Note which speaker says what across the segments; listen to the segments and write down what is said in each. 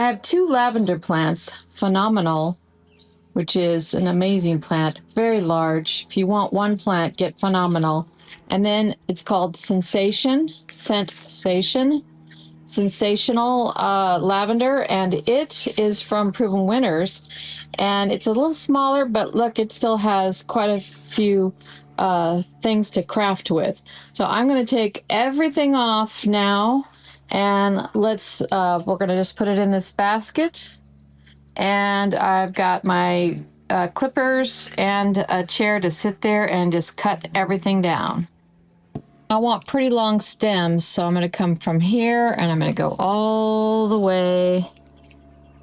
Speaker 1: I have two lavender plants, Phenomenal, which is an amazing plant, very large. If you want one plant, get Phenomenal. And then it's called Sensational Lavender, and it is from Proven Winners. And it's a little smaller, but look, it still has quite a few things to craft with. So I'm going to take everything off now, and we're going to just put it in this basket. And I've got my clippers and a chair to sit there and just cut everything down. I want pretty long stems, so I'm going to come from here and I'm going to go all the way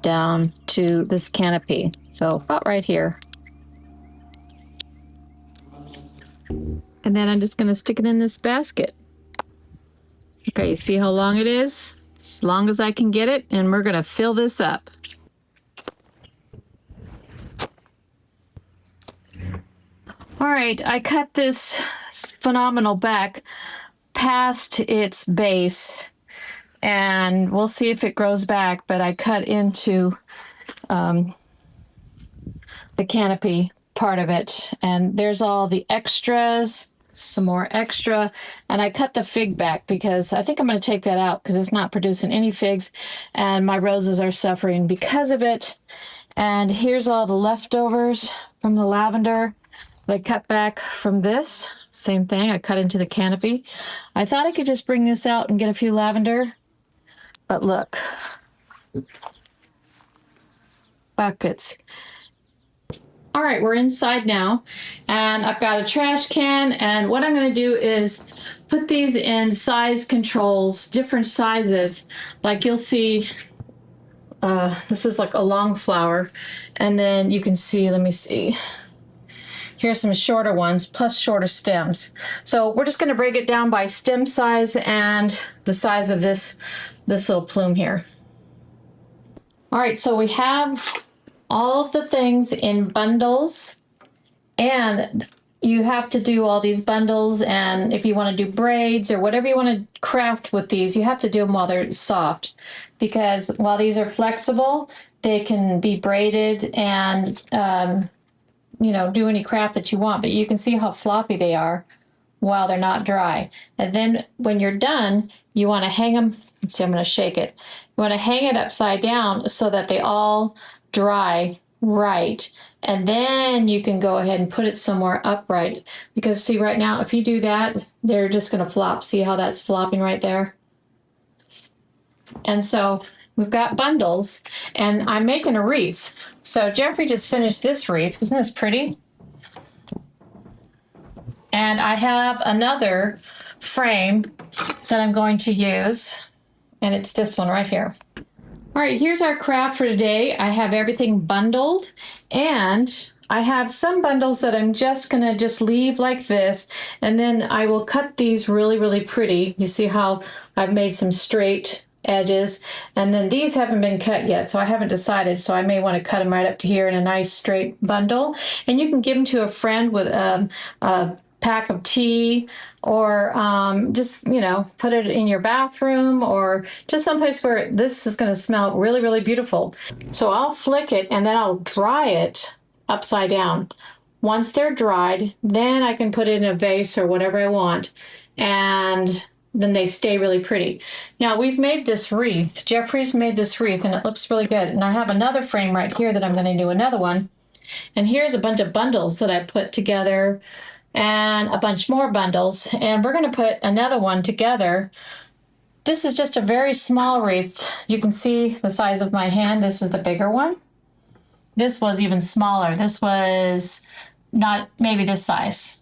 Speaker 1: down to this canopy. So about right here. And then I'm just going to stick it in this basket. Okay, you see how long it is? As long as I can get it, and we're going to fill this up. All right, I cut this Phenomenal back past its base, and we'll see if it grows back, but I cut into the canopy part of it, and there's all the extras, some more extra, and I cut the fig back because I think I'm going to take that out because it's not producing any figs, and my roses are suffering because of it. And here's all the leftovers from the lavender. I cut back from this, same thing, I cut into the canopy. I thought I could just bring this out and get a few lavender, but look, buckets. All right, we're inside now, and I've got a trash can, and what I'm going to do is put these in size controls, different sizes. Like you'll see, this is like a long flower, and then you can see, let me see. Here's some shorter ones, plus shorter stems. So we're just going to break it down by stem size and the size of this little plume here. All right, so we have all of the things in bundles, and you have to do all these bundles, and if you want to do braids or whatever you want to craft with these, you have to do them while they're soft, because while these are flexible, they can be braided and do any craft that you want, but you can see how floppy they are while they're not dry. And then when you're done, you want to hang them. See, I'm going to shake it. You want to hang it upside down so that they all dry right. And then you can go ahead and put it somewhere upright. Because see, right now, if you do that, they're just going to flop. See how that's flopping right there? And so we've got bundles, and I'm making a wreath. So Jeffrey just finished this wreath. Isn't this pretty? And I have another frame that I'm going to use, and it's this one right here. All right, here's our craft for today. I have everything bundled, and I have some bundles that I'm just gonna leave like this, and then I will cut these really, really pretty. You see how I've made some straight edges, and then these haven't been cut yet, so I haven't decided, so I may want to cut them right up to here in a nice straight bundle. And you can give them to a friend with a pack of tea, or just put it in your bathroom, or just someplace where this is going to smell really, really beautiful. So I'll flick it, and then I'll dry it upside down. Once they're dried, then I can put it in a vase or whatever I want, and then they stay really pretty. Now we've made this wreath. Jeffrey's made this wreath, and it looks really good. And I have another frame right here that I'm going to do another one. And here's a bunch of bundles that I put together, and a bunch more bundles. And we're going to put another one together. This is just a very small wreath. You can see the size of my hand. This is the bigger one. This was even smaller. This was not maybe this size.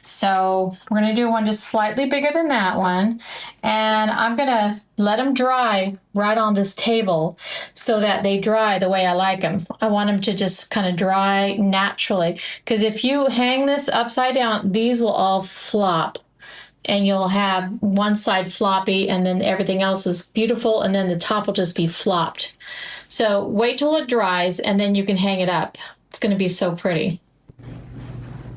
Speaker 1: So we're going to do one just slightly bigger than that one, and I'm going to let them dry right on this table so that they dry the way I like them. I want them to just kind of dry naturally, because if you hang this upside down, these will all flop, and you'll have one side floppy, and then everything else is beautiful, and then the top will just be flopped. So wait till it dries, and then you can hang it up. It's going to be so pretty.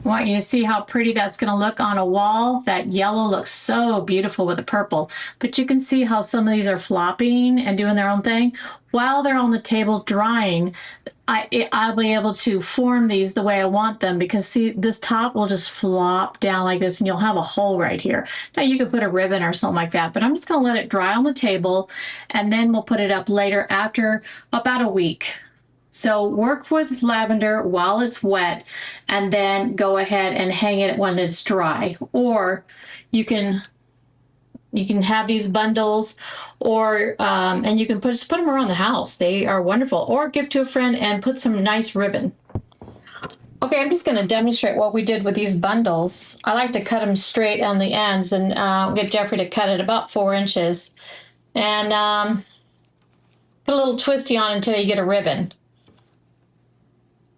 Speaker 1: I want you to see how pretty that's going to look on a wall. That yellow looks so beautiful with the purple. But you can see how some of these are flopping and doing their own thing. While they're on the table drying, I'll be able to form these the way I want them, because see, this top will just flop down like this and you'll have a hole right here. Now you could put a ribbon or something like that, but I'm just going to let it dry on the table and then we'll put it up later after about a week. So work with lavender while it's wet and then go ahead and hang it when it's dry. Or you can have these bundles, or and you can just put them around the house. They are wonderful. Or give to a friend and put some nice ribbon. Okay, I'm just going to demonstrate what we did with these bundles. I like to cut them straight on the ends and get Jeffrey to cut it about 4 inches. And put a little twisty on until you get a ribbon.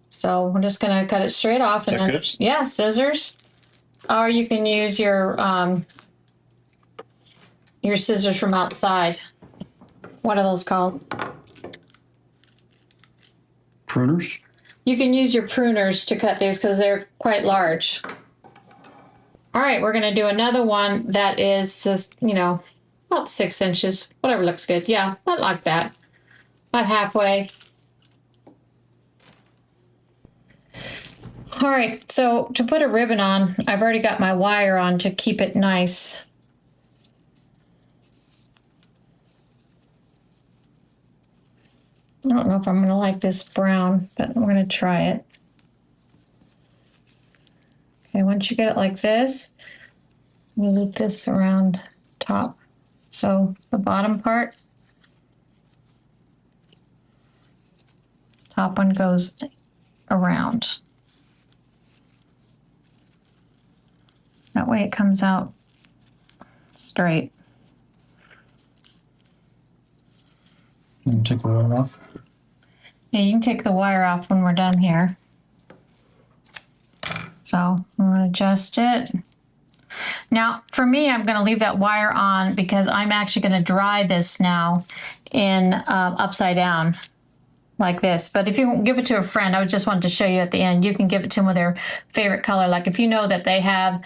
Speaker 1: So we're just going to cut it straight off. And then, good? Yeah, scissors. Or you can use your scissors from outside. What are those called?
Speaker 2: Pruners?
Speaker 1: You can use your pruners to cut these because they're quite large. All right, we're going to do another one that is this, about 6 inches, whatever looks good. Yeah, not like that. About halfway. All right, so to put a ribbon on, I've already got my wire on to keep it nice. I don't know if I'm going to like this brown, but I'm going to try it. Okay, once you get it like this, you loop this around top. So the bottom part, top one goes around. That way it comes out straight.
Speaker 2: You can take the wire off.
Speaker 1: Yeah, you can take the wire off when we're done here. So I'm going to adjust it. Now, for me, I'm going to leave that wire on because I'm actually going to dry this now in upside down like this. But if you give it to a friend, I just wanted to show you at the end, you can give it to them with their favorite color. Like if you know that they have,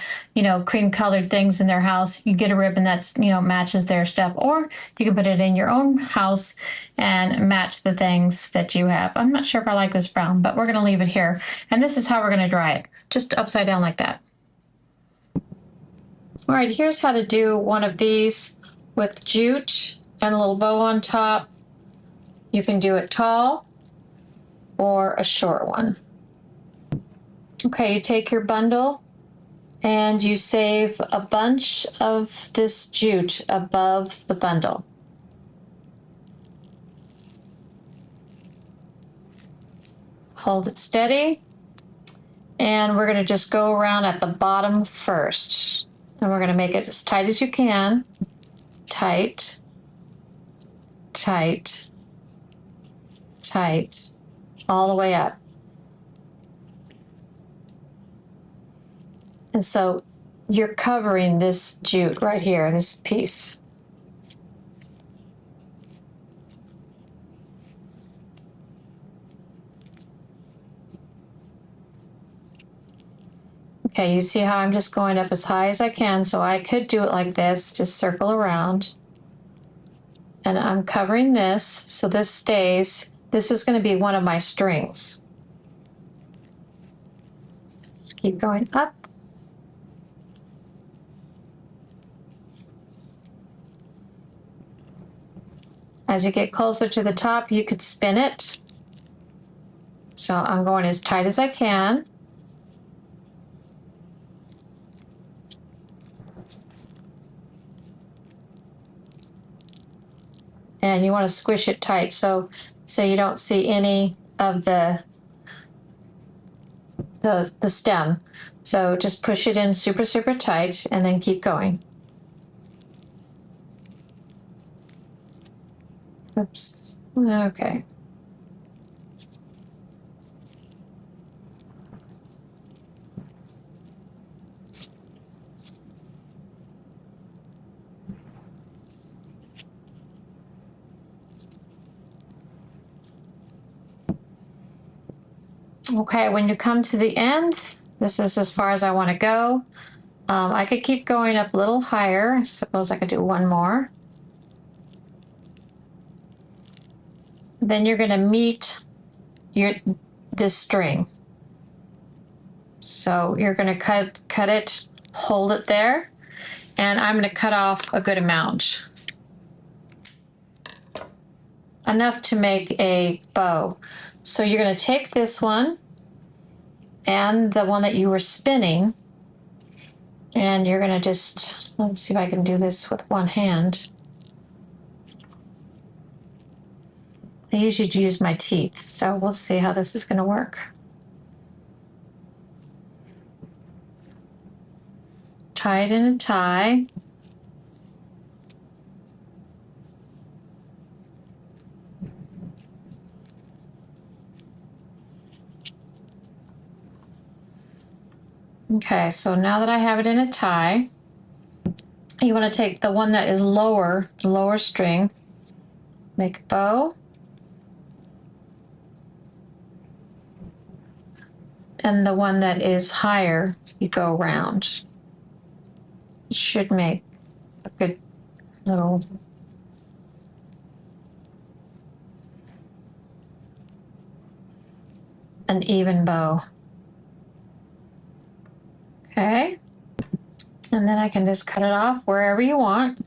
Speaker 1: cream colored things in their house, you get a ribbon that's, matches their stuff. Or you can put it in your own house and match the things that you have. I'm not sure if I like this brown, but we're going to leave it here. And this is how we're going to dry it, just upside down like that. All right, here's how to do one of these with jute and a little bow on top. You can do it tall or a short one. Okay, you take your bundle and you save a bunch of this jute above the bundle. Hold it steady, and we're going to just go around at the bottom first. And we're going to make it as tight as you can. Tight, tight, tight, all the way up. And so you're covering this jute right here, this piece. Okay, you see how I'm just going up as high as I can, so I could do it like this, just circle around. And I'm covering this, so this stays. This is going to be one of my strings. Just keep going up. As you get closer to the top, you could spin it. So I'm going as tight as I can. And you want to squish it tight so you don't see any of the stem. So just push it in super, super tight and then keep going. Oops. Okay. Okay, when you come to the end, This is as far as I want to go. I could keep going up a little higher. I suppose I could do one more. Then you're going to meet this string. So you're going to cut it, hold it there, and I'm going to cut off a good amount. Enough to make a bow. So you're going to take this one and the one that you were spinning, and you're going to just, let's see if I can do this with one hand. I usually use my teeth, so we'll see how this is going to work. Tie it in a tie. Okay, so now that I have it in a tie, you want to take the one that is lower, the lower string, make a bow, and the one that is higher, you go around. It should make a good little an even bow. Okay, and then I can just cut it off wherever you want.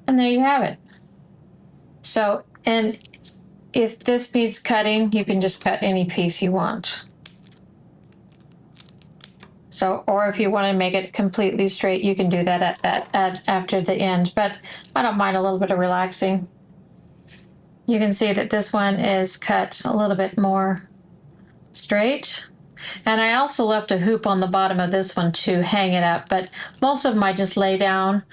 Speaker 1: And there you have it. So, and if this needs cutting, you can just cut any piece you want. So, or if you want to make it completely straight, you can do that after the end, but I don't mind a little bit of relaxing. You can see that this one is cut a little bit more straight. And I also left a hoop on the bottom of this one to hang it up, but most of them I just lay down,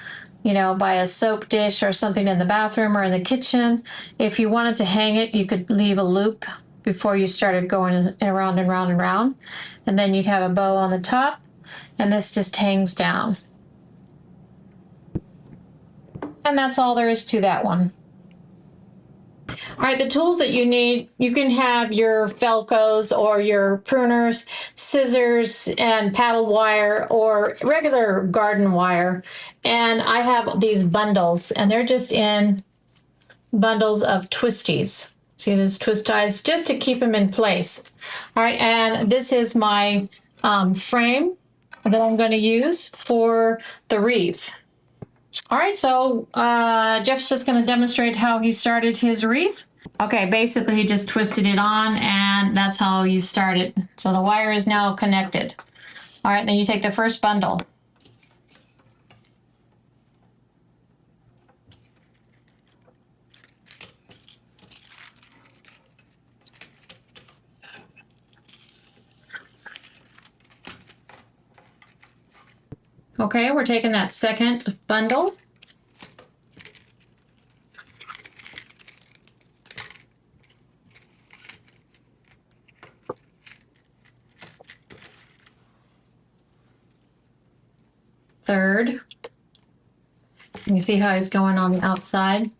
Speaker 1: you know, by a soap dish or something in the bathroom or in the kitchen. If you wanted to hang it, you could leave a loop before you started going around and round and round. And then you'd have a bow on the top, and this just hangs down. And that's all there is to that one. All right, the tools that you need, you can have your Felcos or your pruners, scissors and paddle wire or regular garden wire. And I have these bundles, and they're just in bundles of twisties. See these twist ties, just to keep them in place. All right, and this is my frame that I'm going to use for the wreath. All right, so Jeff's just going to demonstrate how he started his wreath. Okay, basically he just twisted it on, and that's how you start it. So the wire is now connected. All right, then you take the first bundle. Okay, we're taking that second bundle. Third. You see how he's going on the outside?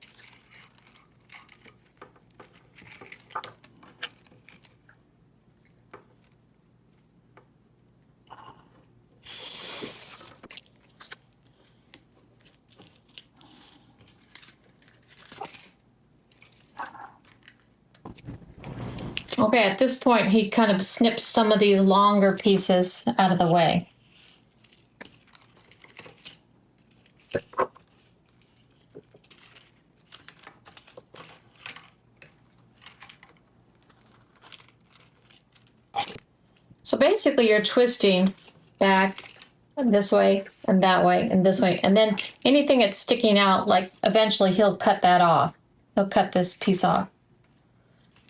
Speaker 1: Okay, at this point, he kind of snips some of these longer pieces out of the way. So basically, you're twisting back this way and that way and this way. And then anything that's sticking out, like eventually he'll cut that off. He'll cut this piece off.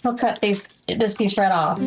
Speaker 1: He'll cut this piece right off.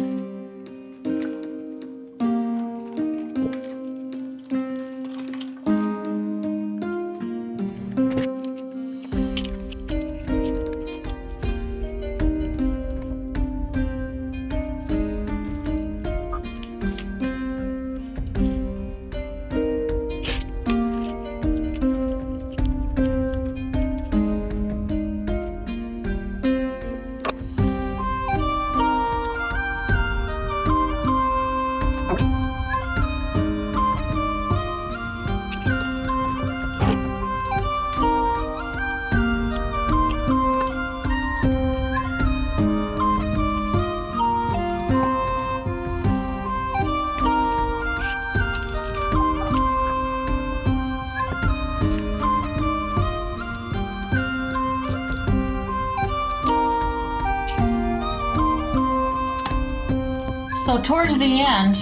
Speaker 1: So towards the end,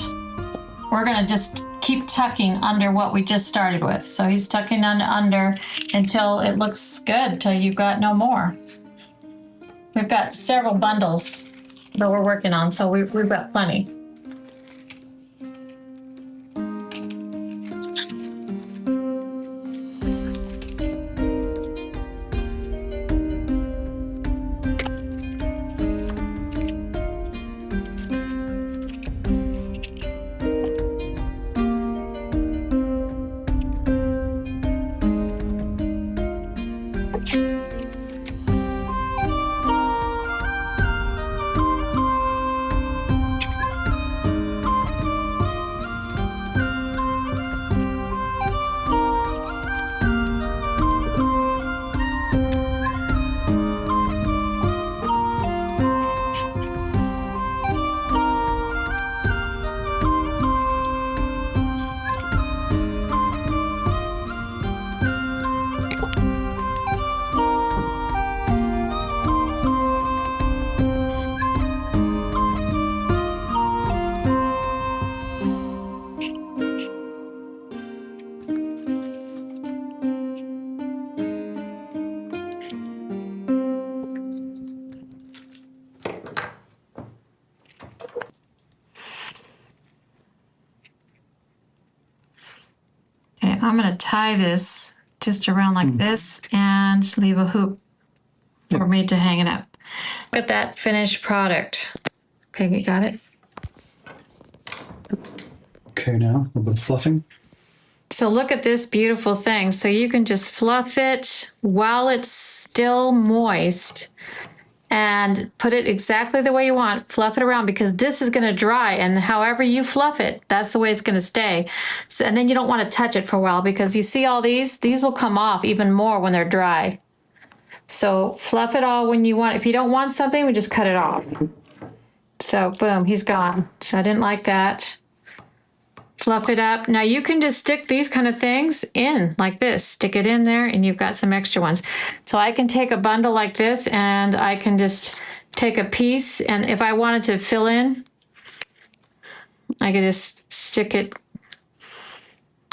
Speaker 1: we're gonna just keep tucking under what we just started with. So he's tucking under until it looks good, till you've got no more. We've got several bundles that we're working on, so we've got plenty. Okay, I'm gonna tie this just around like this and leave a hoop for me to hang it up. Look at that finished product. Okay, you got it?
Speaker 2: Okay, now a little bit of fluffing.
Speaker 1: So look at this beautiful thing. So you can just fluff it while it's still moist and put it exactly the way you want. Fluff it around because this is going to dry, and however you fluff it, that's the way it's going to stay. So, and then you don't want to touch it for a while because you see all these will come off even more when they're dry. So fluff it all when you want. If you don't want something, we just cut it off. So boom, he's gone. So I didn't like that. Fluff it up. Now you can just stick these kind of things in like this. Stick it in there and you've got some extra ones. So I can take a bundle like this and I can just take a piece, and if I wanted to fill in, I could just stick it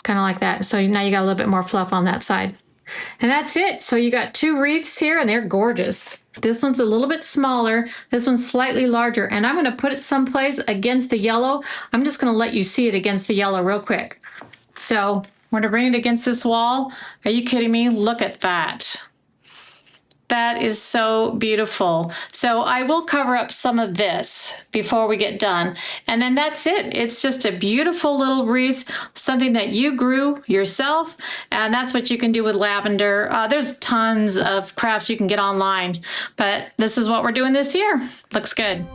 Speaker 1: kind of like that. So now you got a little bit more fluff on that side. And that's it. So you got two wreaths here and they're gorgeous. This one's a little bit smaller. This one's slightly larger. And I'm going to put it someplace against the yellow. I'm just going to let you see it against the yellow real quick. So we're going to bring it against this wall. Are you kidding me? Look at that. That is so beautiful. So I will cover up some of this before we get done. And then that's it. It's just a beautiful little wreath, something that you grew yourself. And that's what you can do with lavender. There's tons of crafts you can get online, but this is what we're doing this year. Looks good.